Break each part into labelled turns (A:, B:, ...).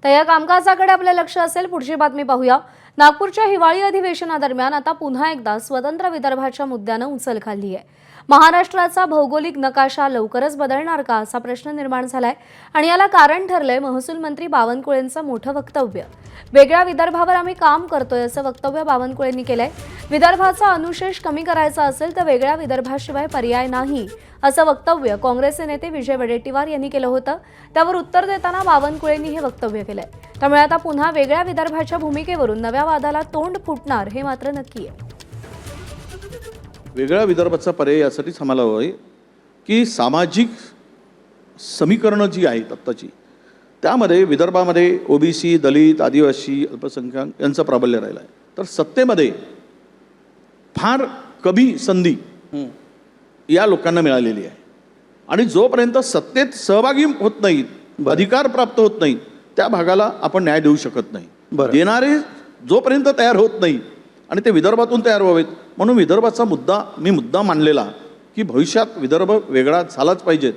A: तर या कामकाजाकडे आपले लक्ष असेल। पुढची बातमी पाहूया। नागपूरच्या हिवाळी अधिवेशनादरम्यान आता पुन्हा एकदा स्वतंत्र विदर्भाच्या मुद्द्यानं उचल खाल्ली आहे। महाराष्ट्राचा भौगोलिक नकाशा लवकरच बदलणार का असा प्रश्न निर्माण झालाय आणि याला कारण ठरलंय महसूल मंत्री बावनकुळेंचं मोठं वक्तव्य। वेगळ्या विदर्भावर आम्ही काम करतोय असं वक्तव्य बावनकुळेंनी केलंय। विदर्भाचा अनुशेष कमी करायचा असेल तर वेगळ्या विदर्भाशिवाय पर्याय नाही असं वक्तव्य काँग्रेसचे नेते विजय वडेट्टीवार यांनी केलं होतं। त्यावर उत्तर देताना बावनकुळेंनी हे वक्तव्य केलंय। त्यामुळे आता पुन्हा वेगळ्या विदर्भाच्या भूमिकेवरून नव्या वादाला तोंड फुटणार हे मात्र नक्की आहे।
B: वेगळ्या विदर्भाचा पर्याय यासाठीच आम्हाला हवं आहे की सामाजिक समीकरणं जी आहेत आत्ताची त्यामध्ये विदर्भामध्ये ओबीसी, दलित, आदिवासी, अल्पसंख्याक यांचं प्राबल्य राहिलं आहे। तर सत्तेमध्ये फार कमी संधी या लोकांना मिळालेली आहे आणि जोपर्यंत सत्तेत सहभागी होत नाहीत, अधिकार प्राप्त होत नाहीत, त्या भागाला आपण न्याय देऊ शकत नाही। देणारे जोपर्यंत तयार होत नाही आणि ते विदर्भातून तयार व्हावेत म्हणून विदर्भाचा मुद्दा मांडलेला की भविष्यात विदर्भ वेगळा झालाच पाहिजे।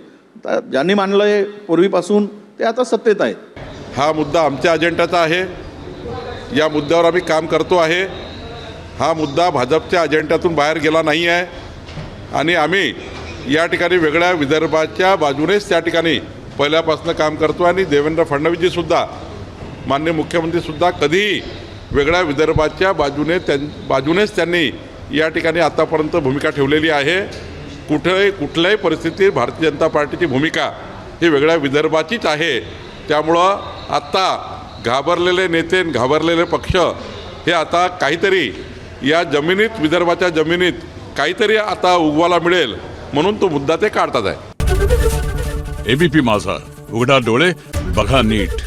B: ज्यांनी मांडलंय पूर्वीपासून ते आता सत्तेत आहेत।
C: हा मुद्दा आमच्या अजेंड्याचा आहे, या मुद्द्यावर आम्ही काम करतो आहे। हा मुद्दा भाजपच्या अजेंड्यातून बाहेर गेला नाही आहे आणि आम्ही या ठिकाणी वेगळ्या विदर्भाच्या बाजूनेच त्या ठिकाणी पहिल्यापासून काम करतो आणि देवेंद्र फडणवीसजीसुद्धा माननीय मुख्यमंत्रीसुद्धा कधीही वेगळ्या विदर्भाच्या बाजूनेच त्यांनी या ठिकाणी आतापर्यंत भूमिका ठेवलेली आहे। कुठल्याही परिस्थितीत भारतीय जनता पार्टीची भूमिका ही वेगळ्या विदर्भाचीच आहे। त्यामुळं आत्ता घाबरलेले नेते घाबरलेले पक्ष हे आता काहीतरी या जमिनीत विदर्भाच्या जमिनीत काहीतरी आता उगवायला मिळेल म्हणून तो मुद्दा ते काढतात आहे।
D: एबीपी माझा, उघडा डोळे बघा नीट।